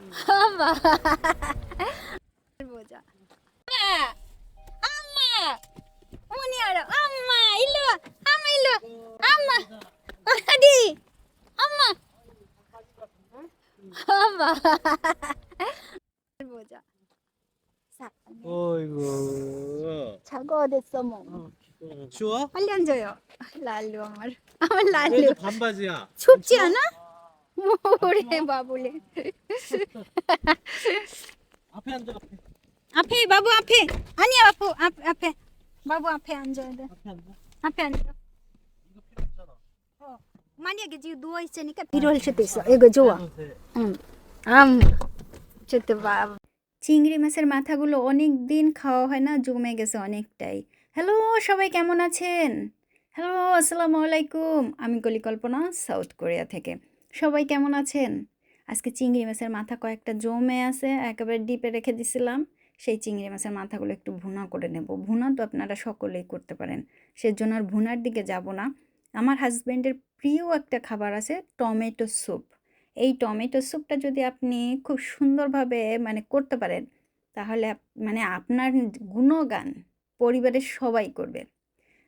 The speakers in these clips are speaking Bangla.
আম্মা বোঝা আম্মা উনি আর আম্মা ইলো আম্মা ইলো আম্মা আদি আম্মা আম্মা বোঝা 어이구. 자고 됐어 뭐 추워? 빨리 앉아요 랄루 আমার 왜 লাল্লু 너 반바지야? 춥지 않아? ওরে বাবুলে 앞에 앉아 앞에. 앞에 바보 앞에 아니야 바보 앞에 바보 앞에 앉아야 돼 앞에 앉아. 앞에 앉아 이거 필요 없잖아. 만약에 지금 누워 있으니까 필요할 수도 있어 이거 좋아 응 좋다 বাবা চিংড়ি মাছের মাথাগুলো অনেক দিন খাওয়া হয় না জমে গেছে অনেকটাই হ্যালো সবাই কেমন আছেন হ্যালো আসসালামু আলাইকুম আমি কল্পনা সাউথ কোরিয়া থেকে সবাই কেমন আছেন আজকে চিংড়ি মাছের মাথা কয়েকটা জমে আছে একেবারে ডিপে রেখে দিছিলাম সেই চিংড়ি মাছের মাথাগুলো একটু ভুনা করে নেব ভুনা তো আপনারা সকলেই করতে পারেন সেজন্য আর ভুনার দিকে যাব না আমার হাজবেন্ডের প্রিয় একটা খাবার আছে টমেটো স্যুপ এই টমেটো স্যুপটা যদি আপনি খুব সুন্দরভাবে মানে করতে পারেন তাহলে মানে আপনার গুণগান পরিবারের সবাই করবে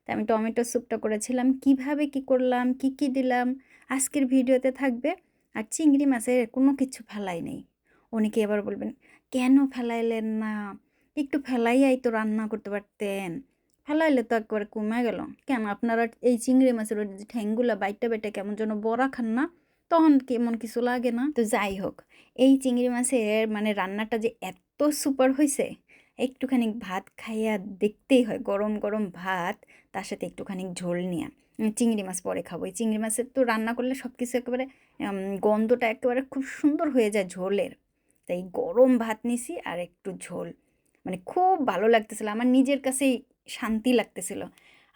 তাই আমি টমেটো স্যুপটা করেছিলাম কিভাবে কি করলাম কি দিলাম আজকের ভিডিওতে থাকবে আর চিংড়ি মাছের কোনো কিছু ফেলাই নেই অনেকে এবার বলবেন কেন ফেলাইলেন না একটু ফেলাইয়াই তো রান্না করতে পারতেন ফেলাইলে তো একবারে কমে গেল কেন আপনারা এই চিংড়ি মাছের ওই যে ঠ্যাংগুলো বাইটা কেমন যেন বড়া খান না তখন কেমন কিছু লাগে না তো যাই হোক এই চিংড়ি মাছের মানে রান্নাটা যে এত সুপার হয়েছে একটুখানি ভাত খাইয়া দেখতেই হয় গরম গরম ভাত তার সাথে একটুখানি ঝোল নিয়ে চিংড়ি মাছ পরে খাবো এই চিংড়ি মাছের তো রান্না করলে সব কিছু একেবারে গন্ধটা একেবারে খুব সুন্দর হয়ে যায় ঝোলের তাই গরম ভাত নিছি আর একটু ঝোল মানে খুব ভালো লাগতেছিল আমার নিজের কাছেই শান্তি লাগতেছিল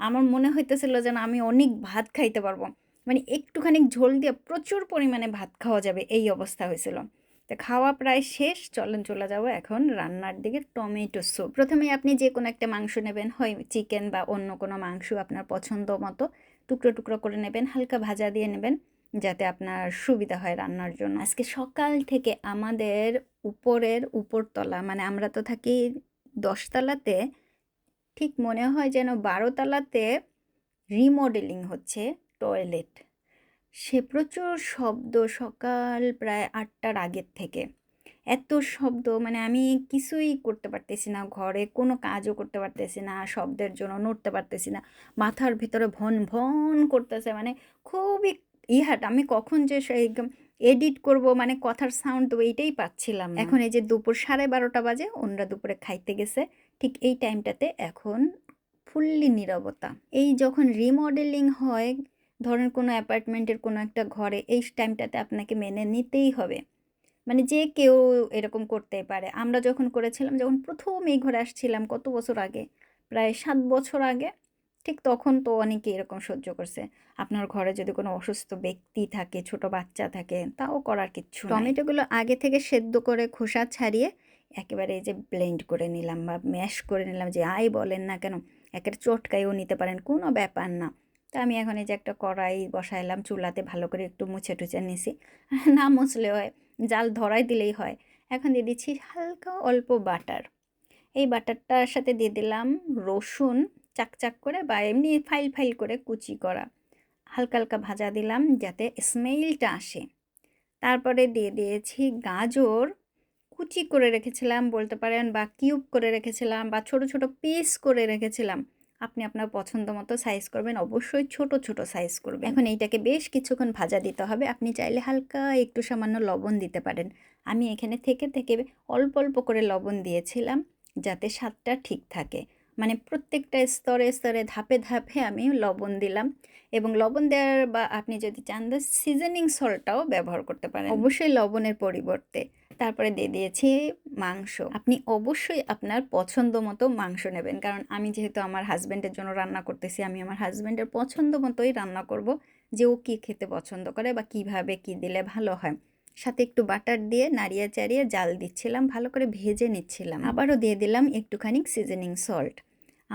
আমার মনে হইতেছিল যেন আমি অনেক ভাত খাইতে পারবো মানে একটুখানি ঝোল দিয়ে প্রচুর পরিমাণে ভাত খাওয়া যাবে এই অবস্থা হয়েছিল তো খাওয়া প্রায় শেষ চলেন চলে যাবো এখন রান্নার দিকে টমেটো স্যুপ প্রথমে আপনি যে কোনো একটা মাংস নেবেন হয় চিকেন বা অন্য কোনো মাংস আপনার পছন্দ মতো টুকরো টুকরো করে নেবেন হালকা ভাজা দিয়ে নেবেন যাতে আপনার সুবিধা হয় রান্নার জন্য আজকে সকাল থেকে আমাদের উপরতলা মানে আমরা তো থাকি 10 তলাতে ঠিক মনে হয় যেন 12 তলাতে রিমডেলিং হচ্ছে টয়লেট সে প্রচুর শব্দ সকাল প্রায় 8টার আগের থেকে এত শব্দ মানে আমি কিছুই করতে পারতেছি না ঘরে কোনো কাজও করতে পারতেছি না শব্দের জন্য নড়তে পারতেছি না মাথার ভিতরে ভন ভন করতেছে মানে খুবই আমি কখন যে সেই এডিট করব মানে কথার সাউন্ড তো এইটাই পাচ্ছিলাম না। এখন এই যে দুপুর 12:30 বাজে ওনরা দুপুরে খাইতে গেছে ঠিক এই টাইমটাতে এখন ফুললি নীরবতা এই যখন রিমডেলিং হয় ধরেন কোনো অ্যাপার্টমেন্টের কোনো একটা ঘরে এই টাইমটাতে আপনাকে মেনে নিতেই হবে মানে যে কেউ এরকম করতেই পারে আমরা যখন করেছিলাম যখন প্রথম এই ঘরে আসছিলাম কত বছর আগে প্রায় 7 বছর আগে ঠিক তখন তো অনেকে এরকম সহ্য করছে আপনার ঘরে যদি কোনো অসুস্থ ব্যক্তি থাকে ছোট বাচ্চা থাকে তাও করার কিচ্ছু নাই টমেটোগুলো আগে থেকে সেদ্ধ করে খোসা ছাড়িয়ে একেবারে এই যে ব্লেন্ড করে নিলাম বা ম্যাশ করে নিলাম যে আই বলেন না কেন একের চটকাইও নিতে পারেন কোনো ব্যাপার না তা আমি এখন এই যে একটা কড়াই বসাইলাম চুলাতে ভালো করে একটু মুছে টুছে নিছি না মুছলে হয় জাল ধরাই দিলেই হয় এখন দিয়ে দিচ্ছি হালকা অল্প বাটার এই বাটারটার সাথে দিয়ে দিলাম রসুন চাকচাক করে বা এমনি ফাইল করে কুচি করা হালকা হালকা ভাজা দিলাম যাতে স্মেলটা আসে তারপরে দিয়ে দিয়েছি গাজর কুচি করে রেখেছিলাম বলতে পারেন বা কিউব করে রেখেছিলাম বা ছোট ছোট পিস করে রেখেছিলাম আপনি আপনার পছন্দ মতো সাইজ করবেন অবশ্যই ছোট ছোট সাইজ করবেন এখন এইটাকে বেশ কিছুক্ষণ ভাজা দিতে হবে আপনি চাইলে হালকা একটু সামান্য লবণ দিতে পারেন আমি এখানে থেকে অল্প অল্প করে লবণ দিয়েছিলাম যাতে স্বাদটা ঠিক থাকে মানে প্রত্যেকটা স্তরে স্তরে ধাপে ধাপে আমি লবণ দিলাম এবং লবণ দেওয়ার বা আপনি যদি চান তো সিজনিং সল্টটাও ব্যবহার করতে পারেন অবশ্যই লবণের পরিবর্তে তারপরে দিয়ে দিয়েছি মাংস আপনি অবশ্যই আপনার পছন্দ মতো মাংস নেবেন কারণ আমি যেহেতু আমার হাজব্যান্ডের জন্য রান্না করতেছি আমি আমার হাজব্যান্ডের পছন্দ মতোই রান্না করব যে ও কী খেতে পছন্দ করে বা কিভাবে কি দিলে ভালো হয় সাথে একটু বাটার দিয়ে নাড়িয়ে চাড়িয়ে জাল দিচ্ছিলাম ভালো করে ভেজে নিচ্ছিলাম আবারও দিয়ে দিলাম একটুখানি সিজনিং সল্ট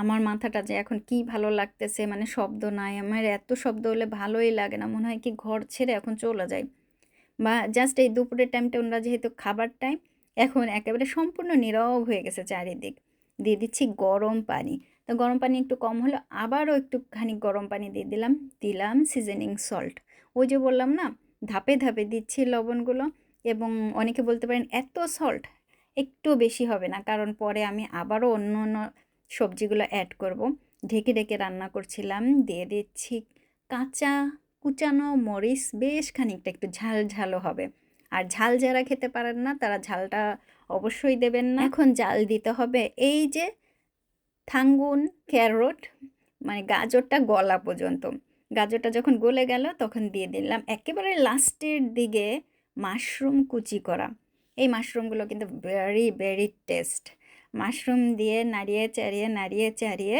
আমার মাথাটা যে এখন কি ভালো লাগতেছে মানে শব্দ নাই আমার এত শব্দ হলে ভালোই লাগে না মনে হয় কি ঘর ছেড়ে এখন চলে যাই বা জাস্ট এই দুপুরের টাইমটা ওনারা যেহেতু খাবার টাইম, এখন একেবারে সম্পূর্ণ নীরব হয়ে গেছে চারিদিক। দিয়ে দিচ্ছি গরম পানি। তো গরম পানি একটু কম হলো, আবারও একটুখানি গরম পানি দিয়ে দিলাম সিজনিং সল্ট। ওই যে বললাম না, ধাপে ধাপে দিচ্ছি লবণগুলো। এবং অনেকে বলতে পারেন এত সল্ট একটু বেশি হবে না, কারণ পরে আমি আবারও অন্য অন্য সবজিগুলো অ্যাড করব। ঢেকে ঢেকে রান্না করছিলাম। দিয়ে দিচ্ছি কাঁচা কুচানো মরিচ, বেশ খানিকটা, একটু ঝাল ঝালও হবে। আর ঝাল যারা খেতে পারেন না তারা ঝালটা অবশ্যই দেবেন না। এখন জাল দিতে হবে এই যে থাঙ্গুন ক্যারট, মানে গাজরটা গলা পর্যন্ত। গাজরটা যখন গলে গেল তখন দিয়ে দিলাম একেবারে লাস্টের দিকে মাশরুম কুচি করা। এই মাশরুমগুলো কিন্তু ভেরি ভেরি টেস্ট। মাশরুম দিয়ে নাড়িয়ে চাড়িয়ে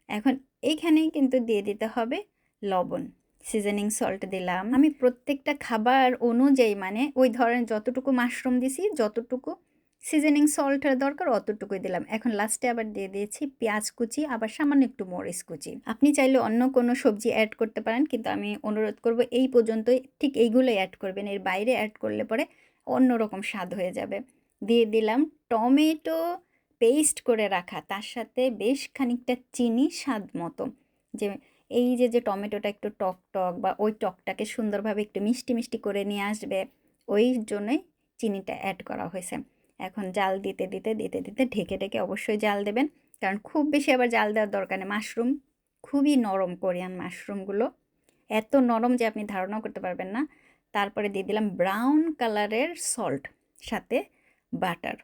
এখন এইখানেই কিন্তু দিয়ে দিতে হবে লবণ, সিজনিং সল্ট দিলাম। আমি প্রত্যেকটা খাবার অনুযায়ী, মানে ওই ধরেন যতটুকু মাশরুম দিছি, যতটুকু সিজনিং সল্টের দরকার অতটুকুই দিলাম। এখন লাস্টে আবার দিয়ে দিয়েছি পেঁয়াজ কুচি, আবার সামান্য একটু মরিচ কুচি। আপনি চাইলে অন্য কোনো সবজি অ্যাড করতে পারেন, কিন্তু আমি অনুরোধ করব এই পর্যন্তই ঠিক এইগুলোই অ্যাড করবেন। এর বাইরে অ্যাড করলে পরে অন্যরকম স্বাদ হয়ে যাবে। দিয়ে দিলাম টমেটো পেস্ট করে রাখা, তার সাথে বেশ খানিকটা চিনি স্বাদ মতো। যে এই যে টমেটোটা একটু টক টক বা ওই টকটাকে সুন্দরভাবে একটু মিষ্টি মিষ্টি করে নিয়ে আসবে, ওই জন্যই চিনিটা অ্যাড করা হয়েছে। এখন জাল দিতে ঢেকে ঢেকে অবশ্যই জাল দেবেন, কারণ খুব বেশি আবার জাল দেওয়ার দরকার নেই। মাশরুম খুবই নরম, কোরিয়ান মাশরুমগুলো এত নরম যে আপনি ধারণাও করতে পারবেন না। তারপরে দিয়ে দিলাম ব্রাউন কালারের সল্ট, সাথে বাটার।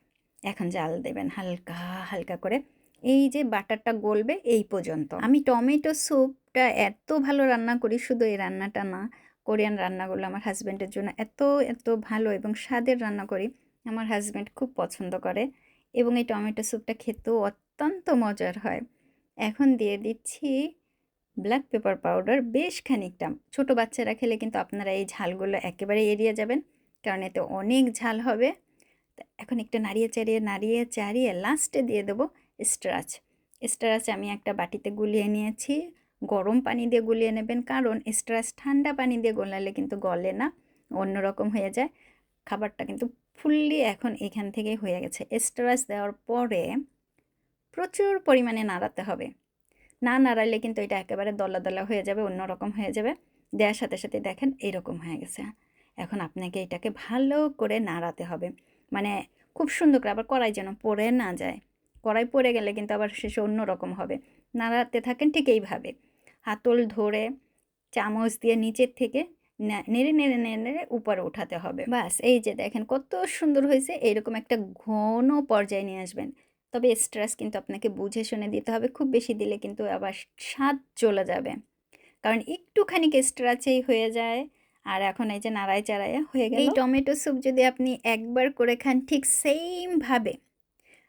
এখন জাল দেবেন হালকা হালকা করে, এই যে বাটারটা গলবে এই পর্যন্ত। আমি টমেটো স্যুপটা এত ভালো রান্না করি, শুধু এই রান্নাটা না, কোরিয়ান রান্নাগুলো আমার হাজব্যান্ডের জন্য এত এত ভালো এবং স্বাদের রান্না করি, আমার হাজব্যান্ড খুব পছন্দ করে। এবং এই টমেটো স্যুপটা খেতেও অত্যন্ত মজার হয়। এখন দিয়ে দিচ্ছি ব্ল্যাক পেপার পাউডার বেশ খানিকটা। ছোট বাচ্চারা খেলে কিন্তু আপনারা এই ঝালগুলো একেবারে এড়িয়ে যাবেন, কারণ এতে অনেক ঝাল হবে। এখন একটু নাড়িয়ে চাড়িয়ে লাস্টে দিয়ে দেবো স্টারাচ আমি একটা বাটিতে গুলিয়ে নিয়েছি। গরম পানি দিয়ে গুলিয়ে নেবেন, কারণ স্টারাচ ঠান্ডা পানি দিয়ে গোলালে কিন্তু গলে না, অন্যরকম হয়ে যায় খাবারটা। কিন্তু ফুললি এখন এখান থেকেই হয়ে গেছে। স্টারাচ দেওয়ার পরে প্রচুর পরিমাণে নাড়াতে হবে, না নাড়াইলে কিন্তু এটা একেবারে দলা দলা হয়ে যাবে, অন্যরকম হয়ে যাবে। দেওয়ার সাথে সাথে দেখেন এরকম হয়ে গেছে। এখন আপনাকে এটাকে ভালো করে নাড়াতে হবে, মানে খুব সুন্দর করে, আবার কড়াই যেন পড়ে না যায়। কড়াই পড়ে গেলে কিন্তু আবার শেষে অন্যরকম হবে। নাড়াতে থাকেন ঠিক এইভাবে, হাতল ধরে চামচ দিয়ে নিচের থেকে নেড়ে নেড়ে নেড়ে নেড়ে উপরে উঠাতে হবে। বাস, এই যে দেখেন কত সুন্দর হয়েছে। এইরকম একটা ঘন পর্যায়ে নিয়ে আসবেন। তবে স্ট্রেস কিন্তু আপনাকে বুঝে শুনে দিতে হবে, খুব বেশি দিলে কিন্তু আবার স্বাদ চলে যাবে, কারণ একটুখানি স্ট্রেচেই হয়ে যায়। আর এখন এই যে নাড়ায় চাড়ায় হয়ে গেল। এই টমেটো স্যুপ যদি আপনি একবার করে খান ঠিক সেমভাবে,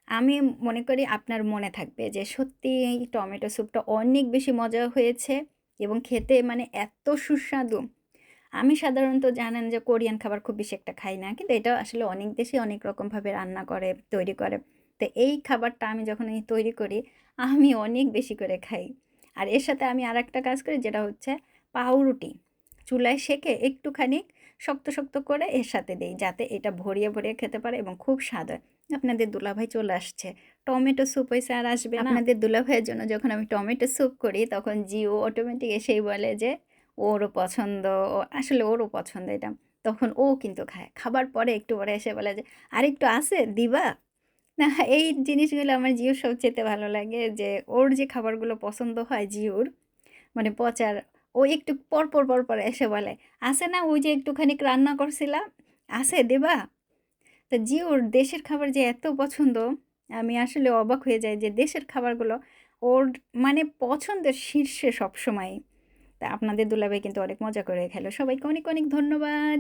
আমি মনে করি আপনার মনে থাকবে যে সত্যি এই টমেটো স্যুপটা অনেক বেশি মজা হয়েছে এবং খেতে মানে এত সুস্বাদু। আমি সাধারণত জানেন যে কোরিয়ান খাবার খুব বেশি একটা খাই না, কিন্তু এটা আসলে অনেক দেশে অনেক রকমভাবে রান্না করে, তৈরি করে। তো এই খাবারটা আমি যখন তৈরি করি আমি অনেক বেশি করে খাই। আর এর সাথে আমি আরেকটা কাজ করি, যেটা হচ্ছে পাউরুটি চুলায় সেঁকে একটুখানি শক্ত শক্ত করে এর সাথে দিই, যাতে এটা ভরিয়ে ভরিয়ে খেতে পারে এবং খুব স্বাদ হয়। আপনাদের দুলাভাই চলে আসছে, টমেটো স্যুপ হয়েছে আর আসবে না? আপনাদের দুলাভাইয়ের জন্য যখন আমি টমেটো স্যুপ করি তখন জিও অটোমেটিক এসেই বলে যে ওরও পছন্দ, আসলে ওরও পছন্দ এটা। তখন ও কিন্তু খায়, খাবার পরে একটু পরে এসে বলে যে আর একটু আছে দিবা না। এই জিনিসগুলো আমার জিওর সবচেয়ে ভালো লাগে, যে ওর যে খাবারগুলো পছন্দ হয় জিওর, মানে পচার, ও একটু পর পর এসে বলে আছে না, ওই যে একটুখানি রান্না করছিলাম, আছে দেবা। তা জিওর দেশের খাবার যে এত পছন্দ, আমি আসলে অবাক হয়ে যাই যে দেশের খাবারগুলো ওর মানে পছন্দের শীর্ষে সবসময়। তা আপনাদের দুলাভাই কিন্তু অনেক মজা করে খেলো। সবাইকে অনেক অনেক ধন্যবাদ।